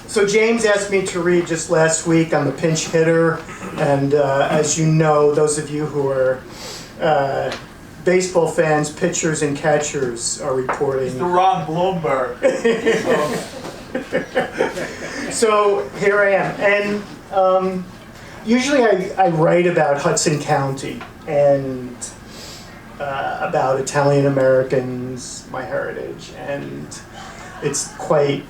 So James asked me to read just last week on the pinch hitter, and as you know, those of you who are baseball fans, pitchers and catchers are reporting. It's the Ron Blomberg. So here I am, and usually I write about Hudson County and about Italian Americans, my heritage, and it's quite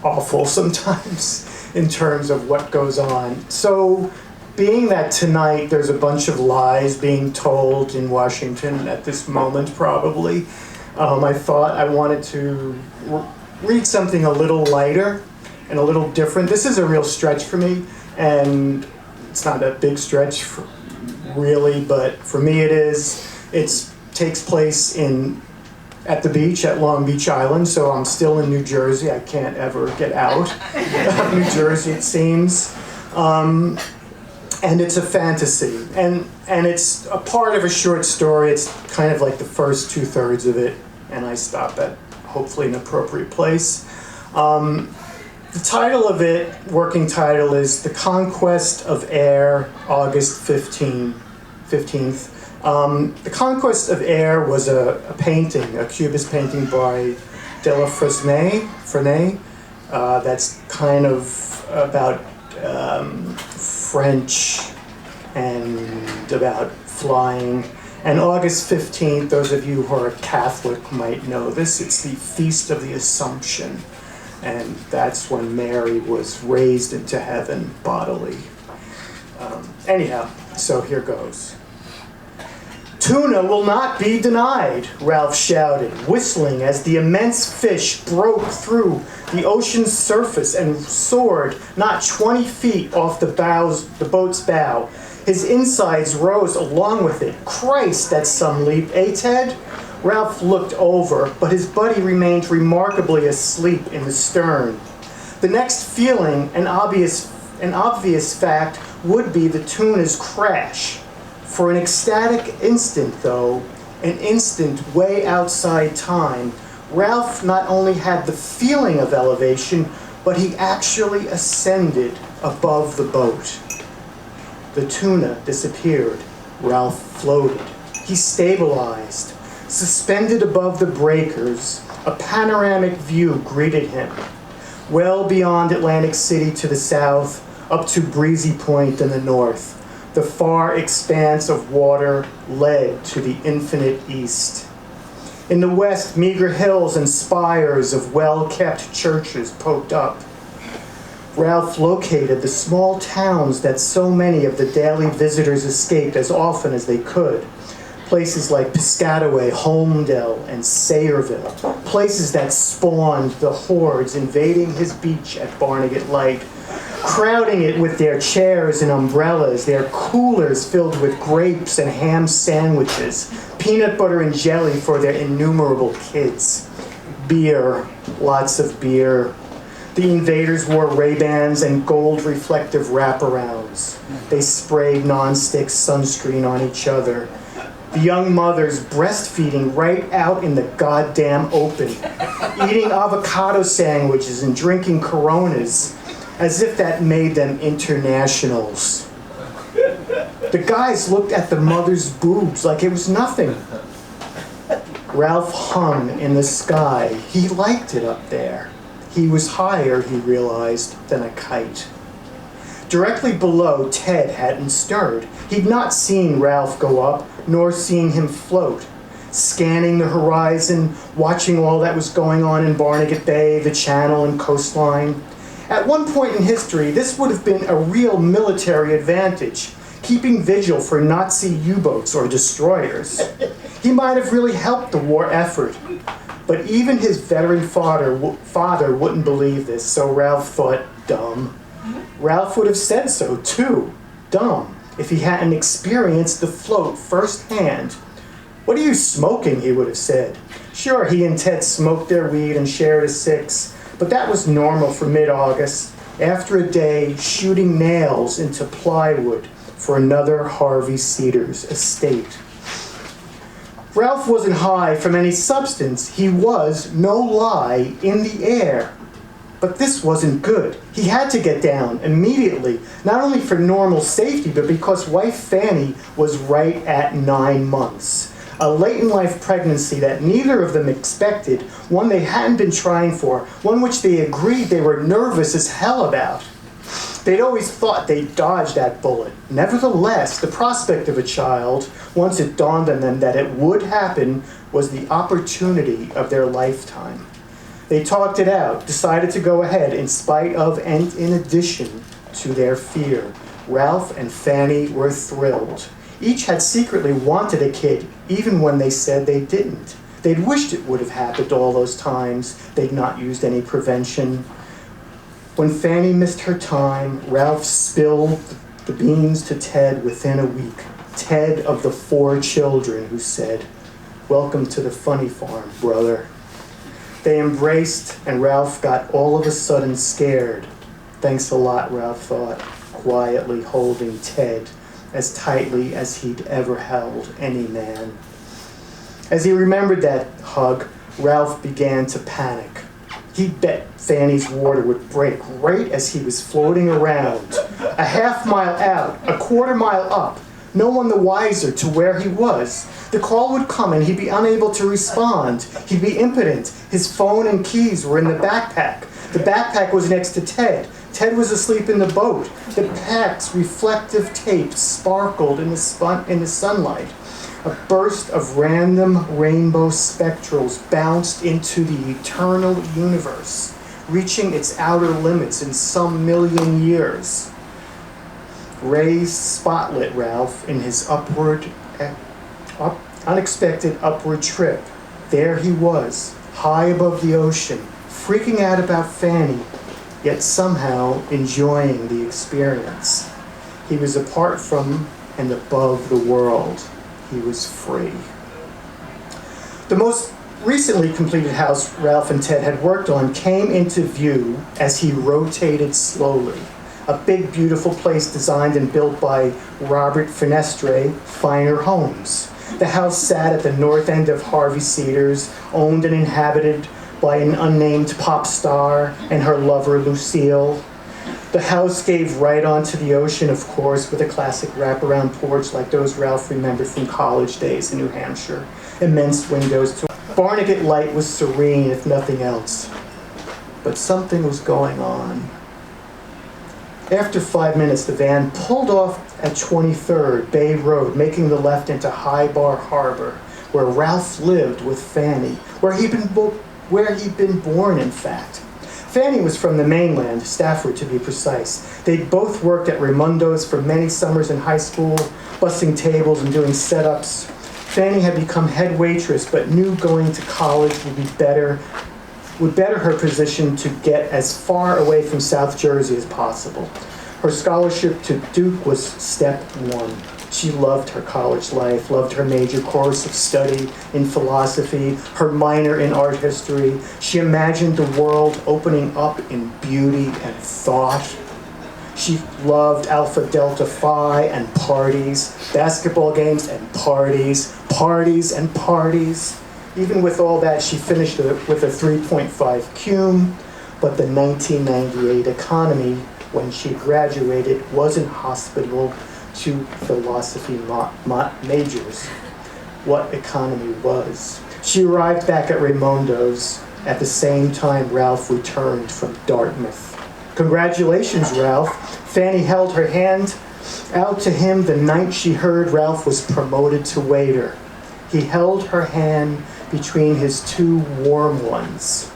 awful sometimes in terms of what goes on. So being that tonight there's a bunch of lies being told in Washington at this moment probably, I thought I wanted to read something a little lighter and a little different. This is a real stretch for me, and it's not a big stretch really, but for me it is. It takes place at the beach at Long Beach Island, so I'm still in New Jersey. I can't ever get out of New Jersey, it seems. And it's a fantasy, and it's a part of a short story. It's kind of like the first 2/3 of it, and I stop at hopefully an appropriate place. The title of it, working title, is The Conquest of Air, August 15th. The Conquest of Air was a painting, a Cubist painting by de la Fresnay. That's kind of about French and about flying. And August 15th, those of you who are Catholic might know this, it's the Feast of the Assumption. And that's when Mary was raised into heaven bodily. Anyhow, so here goes. "Tuna will not be denied," Ralph shouted, whistling as the immense fish broke through the ocean's surface and soared not 20 feet off the boat's bow. His insides rose along with it. "Christ, that's some leap, eh, Ted?" Ralph looked over, but his buddy remained remarkably asleep in the stern. The next feeling, an obvious fact, would be the tuna's crash. For an ecstatic instant, though, an instant way outside time, Ralph not only had the feeling of elevation, but he actually ascended above the boat. The tuna disappeared. Ralph floated. He stabilized. Suspended above the breakers, a panoramic view greeted him. Well beyond Atlantic City to the south, up to Breezy Point in the north, the far expanse of water led to the infinite east. In the west, meager hills and spires of well-kept churches poked up. Ralph located the small towns that so many of the daily visitors escaped as often as they could. Places like Piscataway, Holmdel, and Sayreville. Places that spawned the hordes invading his beach at Barnegat Light, crowding it with their chairs and umbrellas, their coolers filled with grapes and ham sandwiches, peanut butter and jelly for their innumerable kids. Beer, lots of beer. The invaders wore Ray-Bans and gold reflective wraparounds. They sprayed non-stick sunscreen on each other. The young mothers breastfeeding right out in the goddamn open, eating avocado sandwiches and drinking Coronas, as if that made them internationals. The guys looked at the mother's boobs like it was nothing. Ralph hung in the sky. He liked it up there. He was higher, he realized, than a kite. Directly below, Ted hadn't stirred. He'd not seen Ralph go up, nor seen him float. Scanning the horizon, watching all that was going on in Barnegat Bay, the channel and coastline. At one point in history, this would have been a real military advantage, keeping vigil for Nazi U-boats or destroyers. He might have really helped the war effort. But even his veteran father wouldn't believe this, so Ralph thought, dumb. Ralph would have said so, too. Dumb, if he hadn't experienced the float firsthand. "What are you smoking?" he would have said. Sure, he and Ted smoked their weed and shared a six, but that was normal for mid-August, after a day shooting nails into plywood for another Harvey Cedars estate. Ralph wasn't high from any substance. He was, no lie, in the air. But this wasn't good. He had to get down immediately, not only for normal safety, but because wife Fanny was right at 9 months. A late-in-life pregnancy that neither of them expected, one they hadn't been trying for, one which they agreed they were nervous as hell about. They'd always thought they'd dodged that bullet. Nevertheless, the prospect of a child, once it dawned on them that it would happen, was the opportunity of their lifetime. They talked it out, decided to go ahead in spite of and in addition to their fear. Ralph and Fanny were thrilled. Each had secretly wanted a kid, even when they said they didn't. They'd wished it would have happened all those times they'd not used any prevention. When Fanny missed her time, Ralph spilled the beans to Ted within a week. Ted of the 4 children, who said, "Welcome to the funny farm, brother." They embraced, and Ralph got all of a sudden scared. Thanks a lot, Ralph thought, quietly holding Ted as tightly as he'd ever held any man. As he remembered that hug, Ralph began to panic. He'd bet Fanny's water would break right as he was floating around. A half-mile out, a quarter-mile up, no one the wiser to where he was. The call would come and he'd be unable to respond. He'd be impotent. His phone and keys were in the backpack. The backpack was next to Ted. Ted was asleep in the boat. The pack's reflective tape sparkled in the sunlight. A burst of random rainbow spectrals bounced into the eternal universe, reaching its outer limits in some million years. Rays spotlit Ralph in his unexpected upward trip. There he was, high above the ocean, freaking out about Fanny, yet somehow enjoying the experience. He was apart from and above the world. He was free. The most recently completed house Ralph and Ted had worked on came into view as he rotated slowly. A big, beautiful place designed and built by Robert Fenestre, Finer Homes. The house sat at the north end of Harvey Cedars, owned and inhabited by an unnamed pop star and her lover, Lucille. The house gave right onto the ocean, of course, with a classic wraparound porch like those Ralph remembered from college days in New Hampshire. Immense windows. Barnegat light was serene, if nothing else. But something was going on. After 5 minutes, the van pulled off at 23rd Bay Road, making the left into High Bar Harbor, where Ralph lived with Fanny, where he'd been born, in fact. Fanny was from the mainland, Stafford to be precise. They'd both worked at Raimundo's for many summers in high school, bussing tables and doing setups. Fanny had become head waitress, but knew going to college would better her position to get as far away from South Jersey as possible. Her scholarship to Duke was step 1. She loved her college life, loved her major course of study in philosophy, her minor in art history. She imagined the world opening up in beauty and thought. She loved Alpha Delta Phi and parties, basketball games and parties, parties and parties. Even with all that, she finished with a 3.5 cum, but the 1998 economy, when she graduated, wasn't hospitable to philosophy majors. What economy was? She arrived back at Raimundo's at the same time Ralph returned from Dartmouth. "Congratulations, Ralph." Fanny held her hand out to him the night she heard Ralph was promoted to waiter. He held her hand between his 2 warm ones.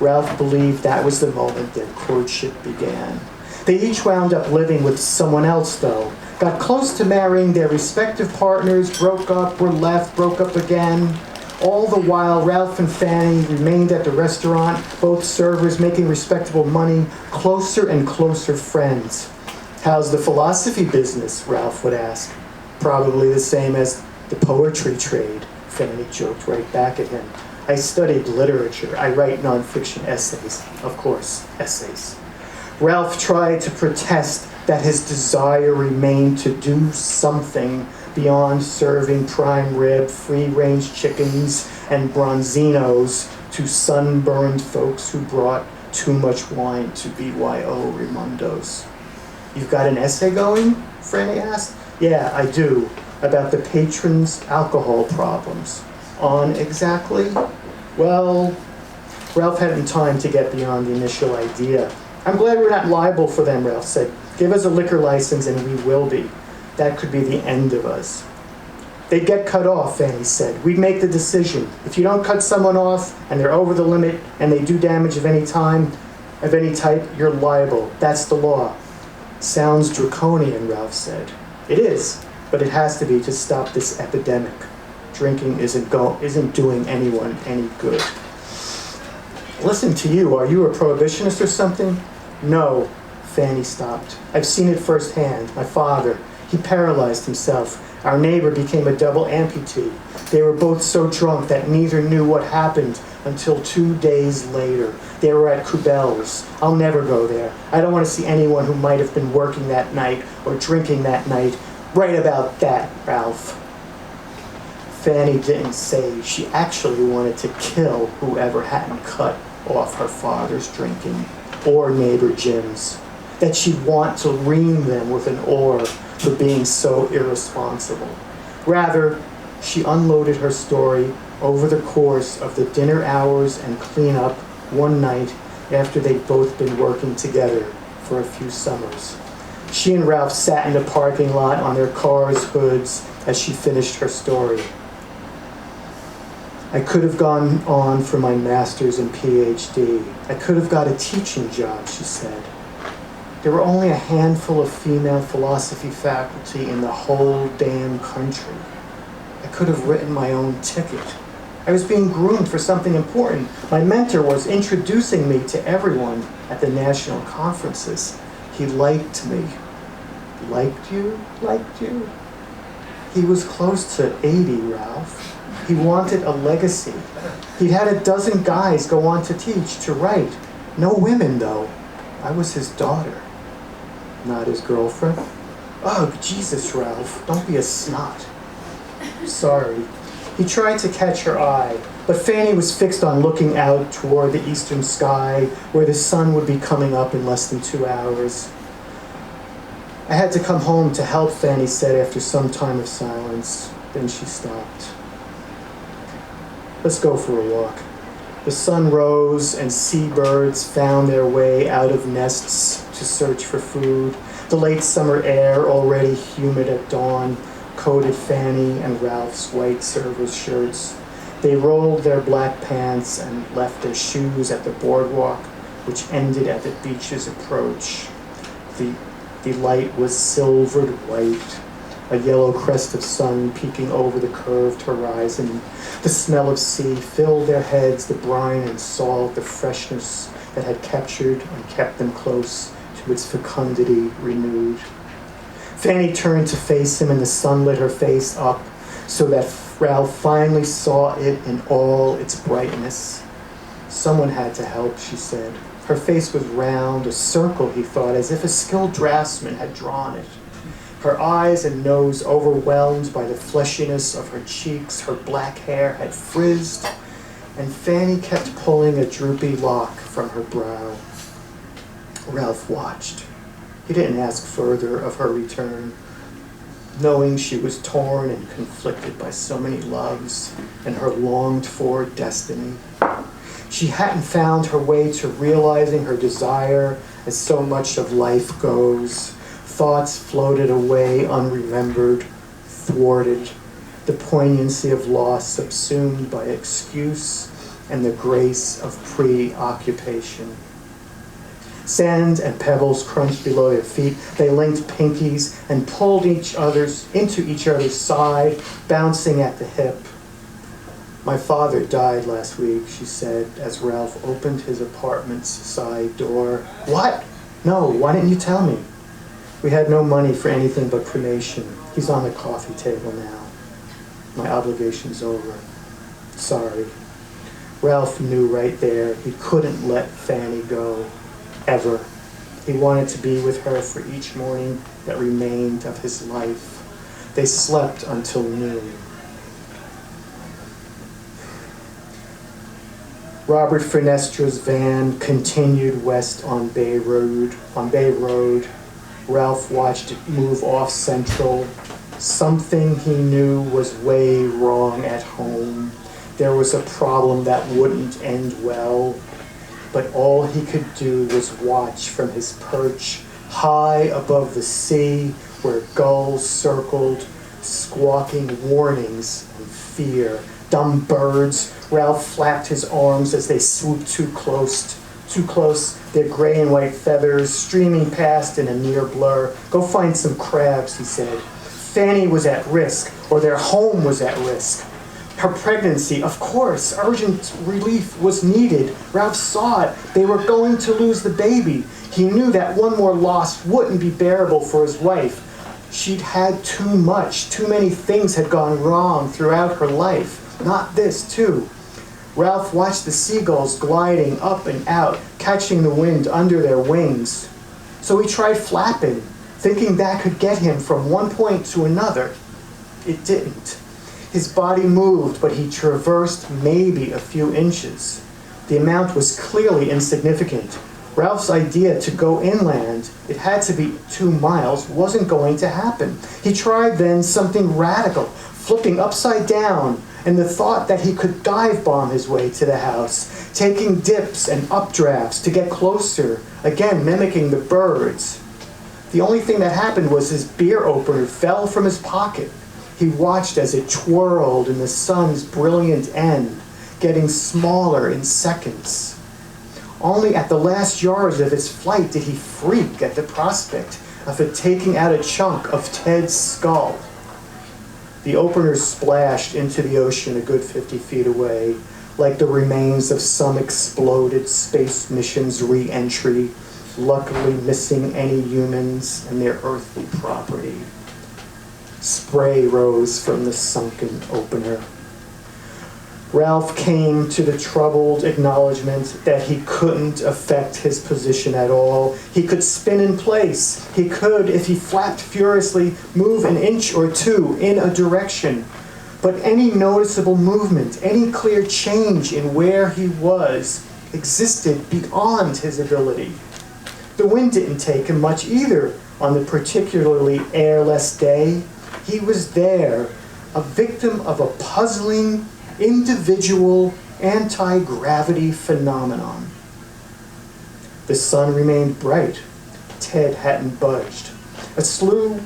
Ralph believed that was the moment their courtship began. They each wound up living with someone else, though. Got close to marrying their respective partners, broke up, were left, broke up again. All the while, Ralph and Fanny remained at the restaurant, both servers making respectable money, closer and closer friends. "How's the philosophy business?" Ralph would ask. "Probably the same as the poetry trade," Fanny joked right back at him. "I studied literature. I write nonfiction essays." Of course, essays. Ralph tried to protest that his desire remained to do something beyond serving prime rib, free-range chickens, and bronzinos to sunburned folks who brought Too much wine to BYO Raimundo's. You've got an essay going? Franny asked. Yeah, I do, about the patrons' alcohol problems. On exactly? Well, Ralph hadn't time to get beyond the initial idea. I'm glad we're not liable for them, Ralph said. Give us a liquor license and we will be. That could be the end of us. They'd get cut off, Fanny said. We'd make the decision. If you don't cut someone off and they're over the limit and they do damage of any type, you're liable. That's the law. Sounds draconian, Ralph said. It is, but it has to be to stop this epidemic. Drinking isn't doing anyone any good. Listen to you, are you a prohibitionist or something? No, Fanny stopped. I've seen it firsthand. My father, he paralyzed himself. Our neighbor became a double amputee. They were both so drunk that neither knew what happened until 2 days later. They were at Kubel's. I'll never go there. I don't want to see anyone who might have been working that night or drinking that night. Right about that, Ralph. Fanny didn't say she actually wanted to kill whoever hadn't cut off her father's drinking or neighbor Jim's. That she'd want to ream them with an oar for being so irresponsible. Rather, she unloaded her story over the course of the dinner hours and cleanup one night after they'd both been working together for a few summers. She and Ralph sat in the parking lot on their car's hoods as she finished her story. I could have gone on for my master's and PhD. I could have got a teaching job, she said. There were only a handful of female philosophy faculty in the whole damn country. I could have written my own ticket. I was being groomed for something important. My mentor was introducing me to everyone at the national conferences. He liked me. Liked you? Liked you? He was close to 80, Ralph. He wanted a legacy. He'd had a dozen guys go on to teach, to write. No women, though. I was his daughter. Not his girlfriend. Oh, Jesus, Ralph, don't be a snot. Sorry. He tried to catch her eye, but Fanny was fixed on looking out toward the eastern sky, where the sun would be coming up in less than 2 hours. I had to come home to help, Fanny said after some time of silence. Then she stopped. Let's go for a walk. The sun rose and seabirds found their way out of nests to search for food. The late summer air, already humid at dawn, coated Fanny and Ralph's white service shirts. They rolled their black pants and left their shoes at the boardwalk, which ended at the beach's approach. The light was silvered white, a yellow crest of sun peeking over the curved horizon. The smell of sea filled their heads, the brine and salt, the freshness that had captured and kept them close to its fecundity renewed. Fanny turned to face him, and the sun lit her face up so that Ralph finally saw it in all its brightness. Someone had to help, she said. Her face was round, a circle, he thought, as if a skilled draftsman had drawn it. Her eyes and nose overwhelmed by the fleshiness of her cheeks, her black hair had frizzed, and Fanny kept pulling a droopy lock from her brow. Ralph watched. He didn't ask further of her return, knowing she was torn and conflicted by so many loves and her longed-for destiny. She hadn't found her way to realizing her desire as so much of life goes. Thoughts floated away unremembered, thwarted, the poignancy of loss subsumed by excuse and the grace of preoccupation. Sand and pebbles crunched below their feet. They linked pinkies and pulled into each other's side, bouncing at the hip. My father died last week, she said, as Ralph opened his apartment's side door. What? No, why didn't you tell me? We had no money for anything but cremation. He's on the coffee table now. My obligation's over. Sorry. Ralph knew right there he couldn't let Fanny go. Ever. He wanted to be with her for each morning that remained of his life. They slept until noon. Robert Finestra's van continued west on Bay Road. Ralph watched it move off Central. Something he knew was way wrong at home. There was a problem that wouldn't end well, but all he could do was watch from his perch high above the sea where gulls circled, squawking warnings and fear. Dumb birds. Ralph flapped his arms as they swooped too close, their gray and white feathers streaming past in a near blur. Go find some crabs, he said. Fanny was at risk, or their home was at risk. Her pregnancy, of course, urgent relief was needed. Ralph saw it. They were going to lose the baby. He knew that one more loss wouldn't be bearable for his wife. She'd had too much. Too many things had gone wrong throughout her life. Not this, too. Ralph watched the seagulls gliding up and out, catching the wind under their wings. So he tried flapping, thinking that could get him from one point to another. It didn't. His body moved, but he traversed maybe a few inches. The amount was clearly insignificant. Ralph's idea to go inland, it had to be 2 miles, wasn't going to happen. He tried then something radical, flipping upside down, and the thought that he could dive bomb his way to the house, taking dips and updrafts to get closer, again mimicking the birds. The only thing that happened was his beer opener fell from his pocket. He watched as it twirled in the sun's brilliant end, getting smaller in seconds. Only at the last yards of his flight did he freak at the prospect of it taking out a chunk of Ted's skull. The opener splashed into the ocean a good 50 feet away, like the remains of some exploded space mission's re-entry, luckily missing any humans and their earthly property. Spray rose from the sunken opener. Ralph came to the troubled acknowledgement that he couldn't affect his position at all. He could spin in place. He could, if he flapped furiously, move an inch or two in a direction. But any noticeable movement, any clear change in where he was, existed beyond his ability. The wind didn't take him much either on the particularly airless day. He was there, a victim of a puzzling, individual anti-gravity phenomenon. The sun remained bright. Ted hadn't budged. A slew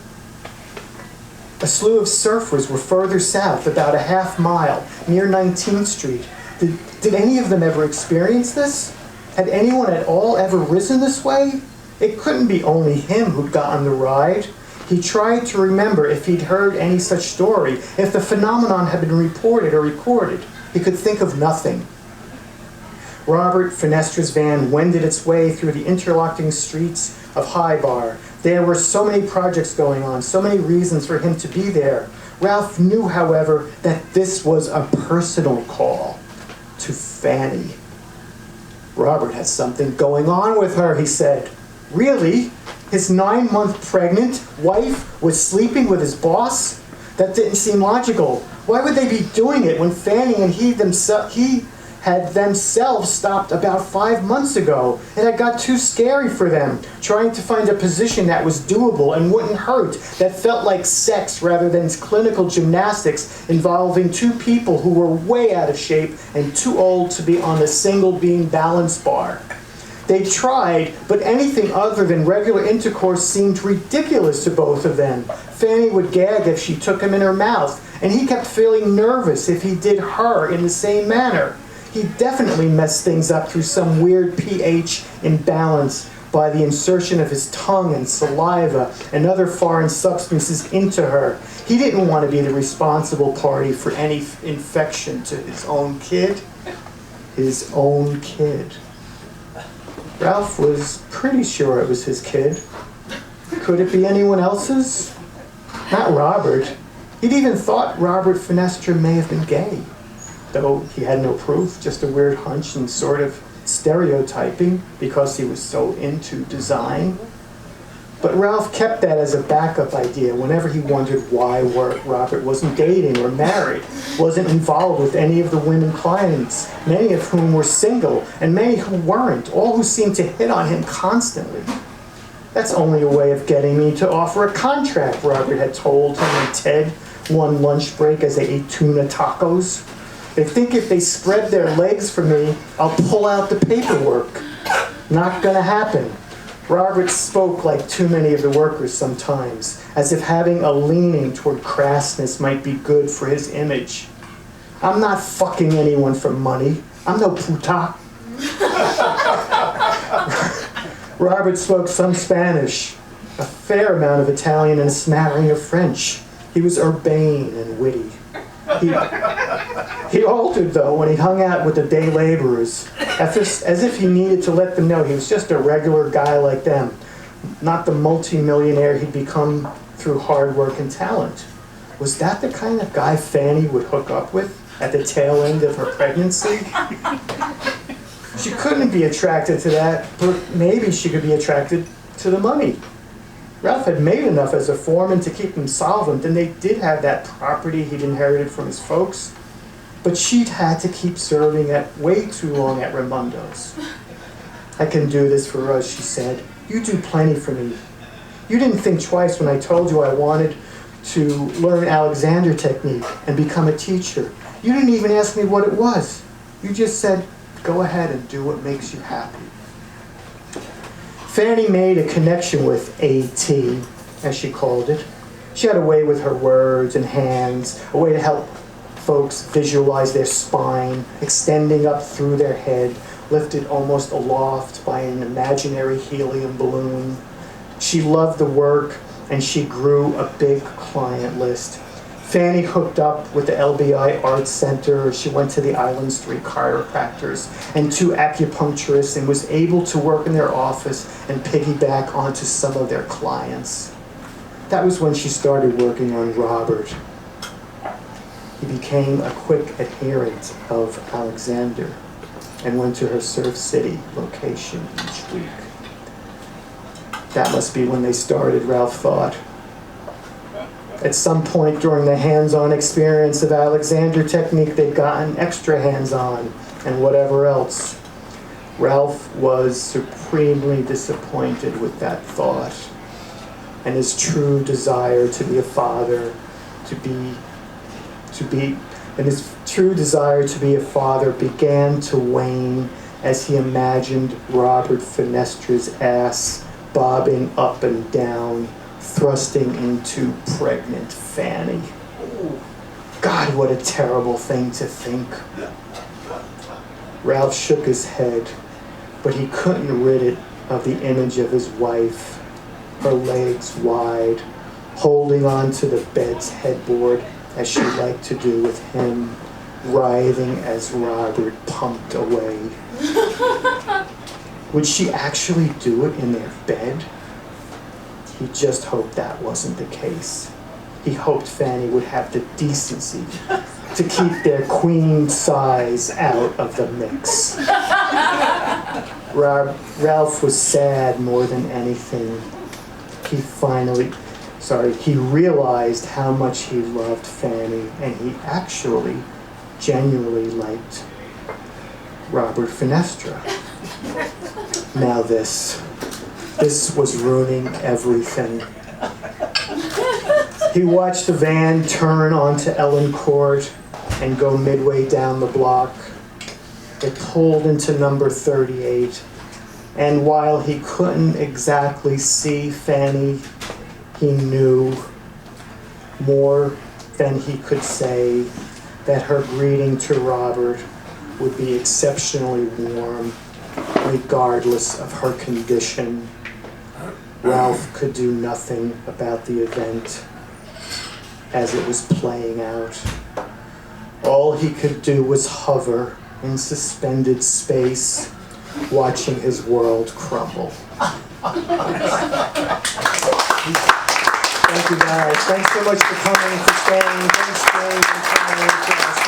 of surfers were further south, about a half mile, near 19th Street. Did any of them ever experience this? Had anyone at all ever risen this way? It couldn't be only him who'd gotten the ride. He tried to remember if he'd heard any such story, if the phenomenon had been reported or recorded. He could think of nothing. Robert Finestra's van wended its way through the interlocking streets of High Bar. There were so many projects going on, so many reasons for him to be there. Ralph knew, however, that this was a personal call to Fanny. Robert had something going on with her, he said. Really? His 9-month pregnant wife was sleeping with his boss? That didn't seem logical. Why would they be doing it when Fanny and he had themselves stopped about 5 months ago? It had got too scary for them, trying to find a position that was doable and wouldn't hurt, that felt like sex rather than clinical gymnastics involving 2 people who were way out of shape and too old to be on a single beam balance bar. They tried, but anything other than regular intercourse seemed ridiculous to both of them. Fanny would gag if she took him in her mouth, and he kept feeling nervous if he did her in the same manner. He definitely messed things up through some weird pH imbalance by the insertion of his tongue and saliva and other foreign substances into her. He didn't want to be the responsible party for any infection to his own kid. His own kid. Ralph was pretty sure it was his kid. Could it be anyone else's? Not Robert. He'd even thought Robert Finestra may have been gay, though he had no proof, just a weird hunch and sort of stereotyping because he was so into design. But Ralph kept that as a backup idea whenever he wondered why Robert wasn't dating or married, wasn't involved with any of the women clients, many of whom were single and many who weren't, all who seemed to hit on him constantly. That's only a way of getting me to offer a contract, Robert had told him and Ted one lunch break as they ate tuna tacos. They think if they spread their legs for me, I'll pull out the paperwork. Not gonna happen. Robert spoke like too many of the workers sometimes, as if having a leaning toward crassness might be good for his image. I'm not fucking anyone for money. I'm no puta. Robert spoke some Spanish, a fair amount of Italian, and a smattering of French. He was urbane and witty. He altered, though, when he hung out with the day laborers, as if he needed to let them know he was just a regular guy like them, not the multi-millionaire he'd become through hard work and talent. Was that the kind of guy Fanny would hook up with at the tail end of her pregnancy? She couldn't be attracted to that, but maybe she could be attracted to the money. Ralph had made enough as a foreman to keep him solvent, and they did have that property he'd inherited from his folks. But she'd had to keep serving at way too long at Raimundo's. I can do this for us, she said. You do plenty for me. You didn't think twice when I told you I wanted to learn Alexander technique and become a teacher. You didn't even ask me what it was. You just said, go ahead and do what makes you happy. Fanny made a connection with A.T., as she called it. She had a way with her words and hands, a way to help folks visualize their spine, extending up through their head, lifted almost aloft by an imaginary helium balloon. She loved the work, and she grew a big client list. Fanny hooked up with the LBI Arts Center. She went to the Islands 3 chiropractors and 2 acupuncturists and was able to work in their office and piggyback onto some of their clients. That was when she started working on Robert. He became a quick adherent of Alexander and went to her Surf City location each week. That must be when they started, Ralph thought. At some point during the hands-on experience of Alexander technique, they'd gotten extra hands-on and whatever else. Ralph was supremely disappointed with that thought, and his true desire to be a father, began to wane as he imagined Robert Fenestra's ass bobbing up and down, thrusting into pregnant Fanny. God, what a terrible thing to think. Ralph shook his head, but he couldn't rid it of the image of his wife, her legs wide, holding on to the bed's headboard as she liked to do with him, writhing as Robert pumped away. Would she actually do it in their bed? He just hoped that wasn't the case. He hoped Fanny would have the decency to keep their queen size out of the mix. Ralph was sad more than anything. He realized how much he loved Fanny, and he actually genuinely liked Robert Fenestra. Now this was ruining everything. He watched the van turn onto Ellen Court and go midway down the block. It pulled into number 38, and while he couldn't exactly see Fanny, he knew more than he could say that her greeting to Robert would be exceptionally warm, regardless of her condition. Ralph could do nothing about the event as it was playing out. All he could do was hover in suspended space, watching his world crumble. Thank you guys. Thanks so much for coming, for staying. Thanks, James, and coming.